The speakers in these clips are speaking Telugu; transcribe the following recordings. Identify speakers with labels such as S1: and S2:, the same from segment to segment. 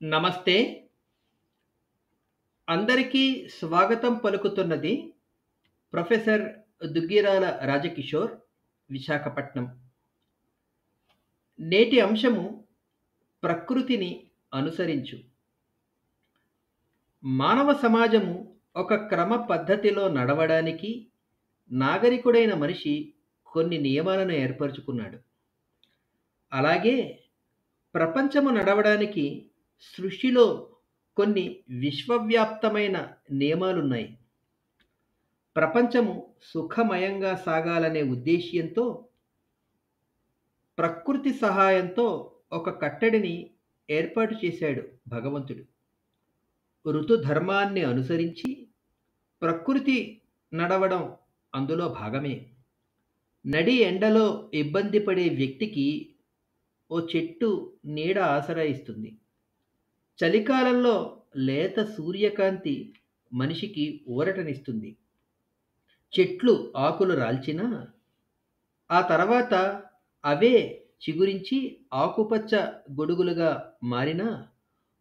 S1: నమస్తే. అందరికీ స్వాగతం పలుకుతున్నది ప్రొఫెసర్ దుగ్గిరాల రాజకిషోర్, విశాఖపట్నం. నేటి అంశము ప్రకృతిని అనుసరించు. మానవ సమాజము ఒక క్రమ పద్ధతిలో నడవడానికి నాగరికుడైన మనిషి కొన్ని నియమాలను ఏర్పరుచుకున్నాడు. అలాగే ప్రపంచము నడవడానికి సృష్టిలో కొన్ని విశ్వవ్యాప్తమైన నియమాలున్నాయి. ప్రపంచము సుఖమయంగా సాగాలనే ఉద్దేశ్యంతో ప్రకృతి సహాయంతో ఒక కట్టడిని ఏర్పాటు చేశాడు భగవంతుడు. ఋతుధర్మాన్ని అనుసరించి ప్రకృతి నడవడం అందులో భాగమే. నడి ఎండలో ఇబ్బంది పడే వ్యక్తికి ఓ చెట్టు నీడ ఆసరా ఇస్తుంది. చలికాలంలో లేత సూర్యకాంతి మనిషికి ఊరటనిస్తుంది. చెట్లు ఆకులు రాల్చినా ఆ తర్వాత అవే చిగురించి ఆకుపచ్చ గొడుగులుగా మారినా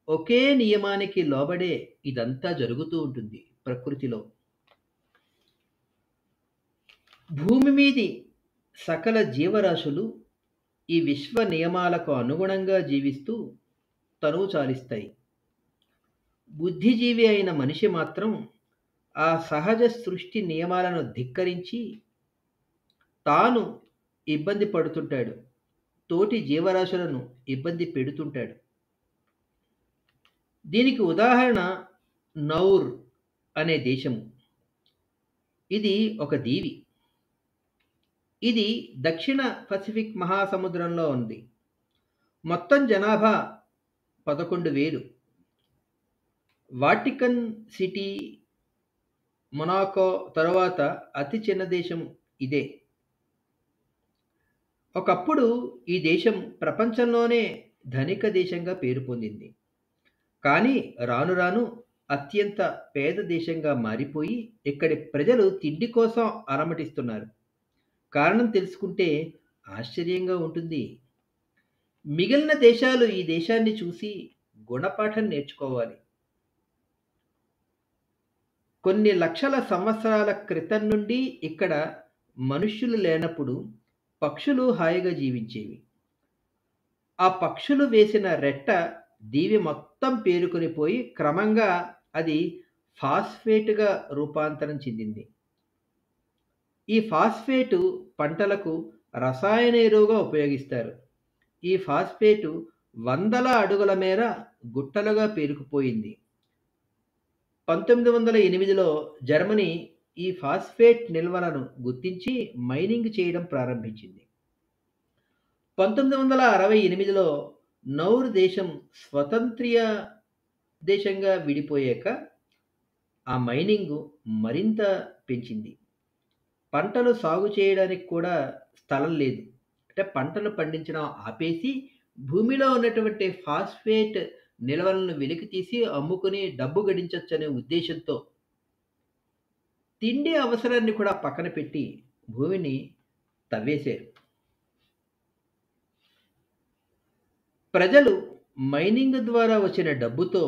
S1: ఒకే నియమానికి లోబడే ఇదంతా జరుగుతూ ఉంటుంది ప్రకృతిలో. భూమి మీది సకల జీవరాశులు ఈ విశ్వ నియమాలకు అనుగుణంగా జీవిస్తూ తనువు చాలిస్తాయి. బుద్ధిజీవి అయిన మనిషి మాత్రం ఆ సహజ సృష్టి నియమాలను ధిక్కరించి తాను ఇబ్బంది పడుతుంటాడు. తోటి జీవరాశులను ఇబ్బంది పెడుతుంటాడు. దీనికి ఉదాహరణ నౌర్ అనే దేశము. ఇది ఒక దీవి. ఇది దక్షిణ పసిఫిక్ మహాసముద్రంలో ఉంది. మొత్తం జనాభా 11,000. వాటికన్ సిటీ, మొనాకో తరువాత అతి చిన్న దేశం ఇదే. ఒకప్పుడు ఈ దేశం ప్రపంచంలోనే ధనిక దేశంగా పేరు పొందింది. కానీ రాను రాను అత్యంత పేద దేశంగా మారిపోయి ఇక్కడి ప్రజలు తిండి కోసం అలమటిస్తున్నారు. కారణం తెలుసుకుంటే ఆశ్చర్యంగా ఉంటుంది. మిగిలిన దేశాలు ఈ దేశాన్ని చూసి గుణపాఠం నేర్చుకోవాలి. కొన్ని లక్షల సంవత్సరాల క్రితం నుండి ఇక్కడ మనుష్యులు లేనప్పుడు పక్షులు హాయిగా జీవించేవి. ఆ పక్షులు వేసిన రెట్ట దీవి మొత్తం పేరుకొని పోయి క్రమంగా అది ఫాస్ఫేట్‌గా రూపాంతరం చెందింది. ఈ ఫాస్ఫేటు పంటలకు రసాయన ఎరువుగా ఉపయోగిస్తారు. ఈ ఫాస్ఫేటు వందల అడుగుల మేర గుట్టలుగా పేరుకుపోయింది. 1908లో జర్మనీ ఈ ఫాస్ఫేట్ నిల్వలను గుర్తించి మైనింగ్ చేయడం ప్రారంభించింది. 1968లో నౌర్ దేశం స్వతంత్ర్య దేశంగా విడిపోయాక ఆ మైనింగ్ మరింత పెంచింది. పంటలు సాగు చేయడానికి కూడా స్థలం లేదు. అంటే పంటలు పండించడం ఆపేసి భూమిలో ఉన్నటువంటి ఫాస్ఫేట్ నిల్వలను వెలికితీసి అమ్ముకుని డబ్బు గడించొచ్చనే ఉద్దేశంతో తిండి అవసరాన్ని కూడా పక్కన పెట్టి భూమిని తవ్వేశారు. ప్రజలు మైనింగ్ ద్వారా వచ్చిన డబ్బుతో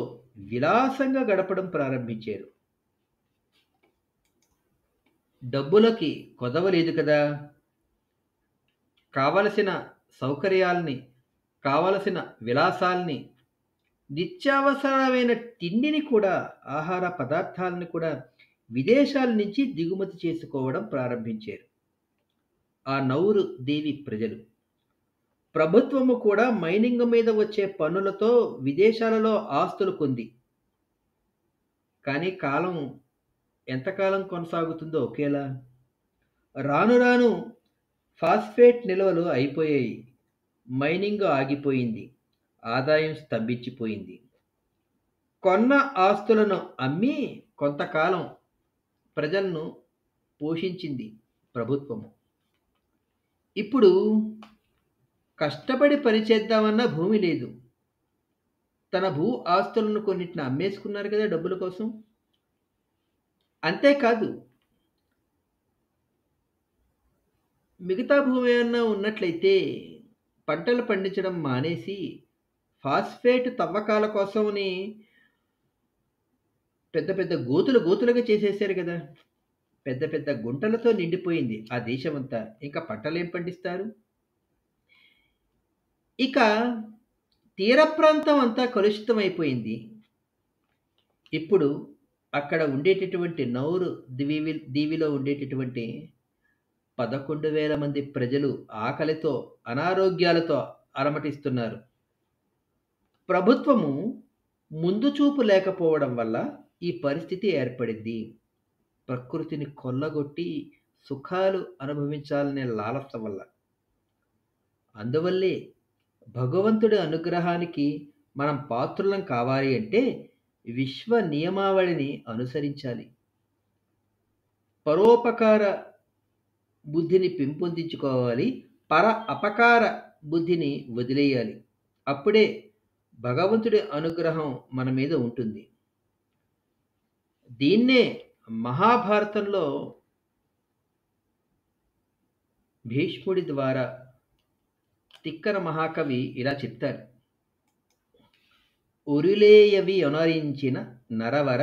S1: విలాసంగా గడపడం ప్రారంభించారు. డబ్బులకి కొదవ లేదు కదా! కావలసిన సౌకర్యాల్ని, కావలసిన విలాసాల్ని, నిత్యావసరమైన తిండిని కూడా, ఆహార పదార్థాలను కూడా విదేశాల నుంచి దిగుమతి చేసుకోవడం ప్రారంభించారు ఆ నౌరు దేవి ప్రజలు. ప్రభుత్వము కూడా మైనింగ్ మీద వచ్చే పన్నులతో విదేశాలలో ఆస్తులు కొంది. కానీ కాలం ఎంతకాలం కొనసాగుతుందో ఒకేలా. రాను రాను ఫాస్ఫేట్ నిల్వలు అయిపోయాయి. మైనింగ్ ఆగిపోయింది. ఆదాయం స్తంభించిపోయింది. కొన్న ఆస్తులను అమ్మి కొంతకాలం ప్రజలను పోషించింది ప్రభుత్వము. ఇప్పుడు కష్టపడి పనిచేద్దామన్నా భూమి లేదు. తన భూ ఆస్తులను కొన్నిటిని అమ్మేసుకున్నారు కదా డబ్బుల కోసం. అంతేకాదు, మిగతా భూమి ఏమన్నా ఉన్నట్లయితే పంటలు పండించడం మానేసి ఫాస్ఫేట్ తవ్వకాల కోసమని పెద్ద పెద్ద గోతులు గోతులుగా చేసేసారు గదా! పెద్ద పెద్ద గుంటలతో నిండిపోయింది ఆ దేశమంతా. ఇంకా పంటలేం పండిస్తారు? ఇక తీర ప్రాంతం అంతా కలుషితమైపోయింది. ఇప్పుడు అక్కడ ఉండేటటువంటి నౌరు దీవిలో ఉండేటటువంటి 11,000 మంది ప్రజలు ఆకలితో, అనారోగ్యాలతో అలమటిస్తున్నారు. ప్రభుత్వము ముందు చూపు లేకపోవడం వల్ల ఈ పరిస్థితి ఏర్పడింది. ప్రకృతిని కొల్లగొట్టి సుఖాలు అనుభవించాలనే లాలస వల్ల. అందువల్లే భగవంతుడి అనుగ్రహానికి మనం పాత్రులం కావాలి అంటే విశ్వ నియమావళిని అనుసరించాలి. పరోపకార బుద్ధిని పెంపొందించుకోవాలి. అపకార బుద్ధిని వదిలేయాలి. అప్పుడే భగవంతుడి అనుగ్రహం మన మీద ఉంటుంది. దీన్నే మహాభారతంలో భీష్ముడి ద్వారా తిక్కన మహాకవి ఇలా చెప్తారు. ఉరిలేయవి యొనరించిన నరవర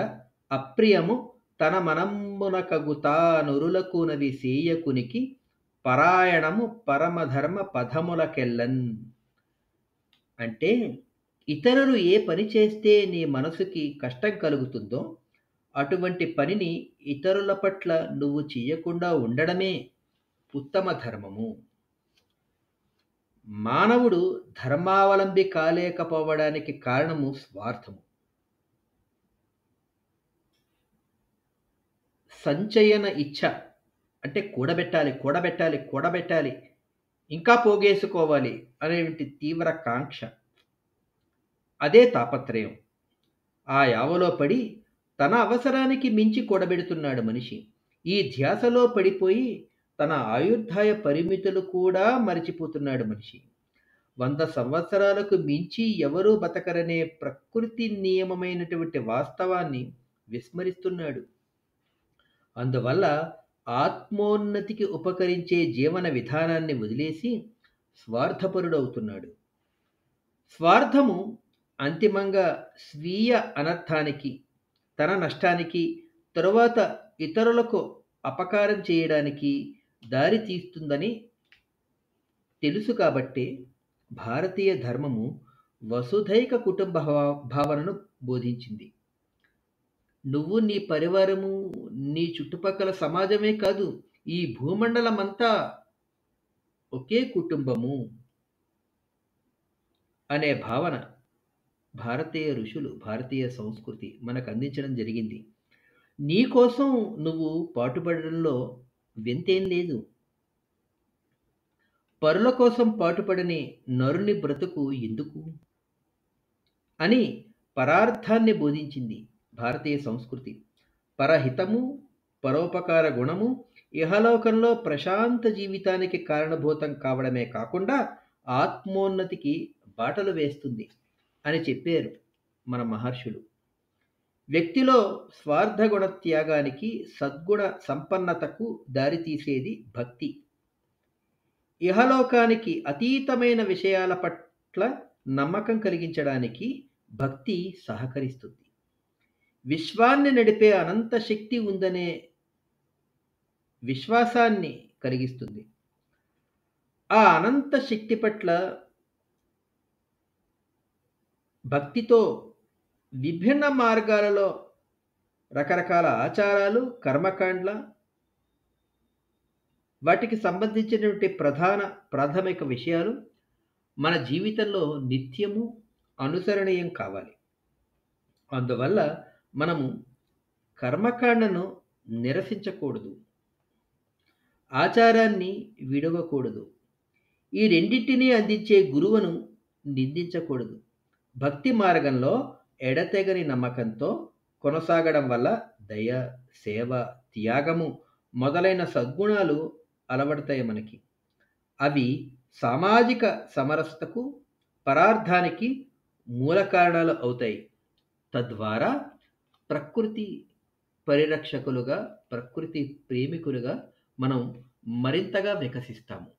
S1: అప్రియము తన మనంబునకగుతా నురులకునవి సేయకునికి పరాయణము పరమధర్మ పదములకెల్లన్. అంటే ఇతరులు ఏ పని చేస్తే నీ మనసుకి కష్టం కలుగుతుందో అటువంటి పనిని ఇతరుల పట్ల నువ్వు చెయ్యకుండా ఉండడమే ఉత్తమ ధర్మము. మానవుడు ధర్మావలంబి కాలేకపోవడానికి కారణము స్వార్థము. సంచయన ఇచ్ఛ అంటే కూడబెట్టాలి, ఇంకా పోగేసుకోవాలి అనేటువంటి తీవ్ర కాంక్ష. అదే తాపత్రయం. ఆ యావలో పడి తన అవసరానికి మించి కూడబెడుతున్నాడు మనిషి. ఈ ధ్యాసలో పడిపోయి తన ఆయుర్దాయ పరిమితులు కూడా మరిచిపోతున్నాడు మనిషి. 100 సంవత్సరాలకు మించి ఎవరూ బతకరనే ప్రకృతి నియమమైనటువంటి వాస్తవాన్ని విస్మరిస్తున్నాడు. అందువల్ల ఆత్మోన్నతికి ఉపకరించే జీవన విధానాన్ని వదిలేసి స్వార్థపరుడవుతున్నాడు. స్వార్థము అంతిమంగా స్వీయ అనర్థానికి, తన నష్టానికి, తరువాత ఇతరులకు అపకారం చేయడానికి దారి తీస్తుందని తెలుసు కాబట్టే భారతీయ ధర్మము వసుధైక కుటుంబ భావనను బోధించింది. నువ్వు, నీ పరివారము, నీ చుట్టుపక్కల సమాజమే కాదు, ఈ భూమండలమంతా ఒకే కుటుంబము అనే భావన భారతీయ ఋషులు, భారతీయ సంస్కృతి మనకు అందించడం జరిగింది. నీ కోసం నువ్వు పాటుపడడంలో వింతేం లేదు. పరుల కోసం పాటుపడని నరుని బ్రతుకు ఎందుకు అని పరార్థాన్ని బోధించింది భారతీయ సంస్కృతి. పరహితము, పరోపకార గుణము ఇహలోకంలో ప్రశాంత జీవితానికి కారణభూతం కావడమే కాకుండా ఆత్మోన్నతికి బాటలు వేస్తుంది అని చెప్పారు మన మహర్షులు. వ్యక్తిలో స్వార్థగుణ త్యాగానికి, సద్గుణ సంపన్నతకు దారితీసేది భక్తి. ఇహలోకానికి అతీతమైన విషయాల పట్ల నమ్మకం కలిగించడానికి భక్తి సహకరిస్తుంది. విశ్వాన్ని నడిపే అనంత శక్తి ఉందనే విశ్వాసాన్ని కలిగిస్తుంది. ఆ అనంత శక్తి పట్ల భక్తితో విభిన్న మార్గాలలో రకరకాల ఆచారాలు, కర్మకాండ్ల, వాటికి సంబంధించినటువంటి ప్రాథమిక విషయాలు మన జీవితంలో నిత్యము అనుసరణీయం కావాలి. అందువల్ల మనము కర్మకాండను నిరసించకూడదు, ఆచారాన్ని విడవకూడదు, ఈ రెండింటినీ అందించే గురువును నిందించకూడదు. భక్తి మార్గంలో ఎడతెగని నమ్మకంతో కొనసాగడం వల్ల దయ, సేవ, త్యాగము మొదలైన సద్గుణాలు అలవడతాయి మనకి. అవి సామాజిక సమరసతకు, పరార్థానికి మూల కారణాలు అవుతాయి. తద్వారా ప్రకృతి పరిరక్షకులుగా, ప్రకృతి ప్రేమికులుగా మనం మరింతగా వికసిస్తాము.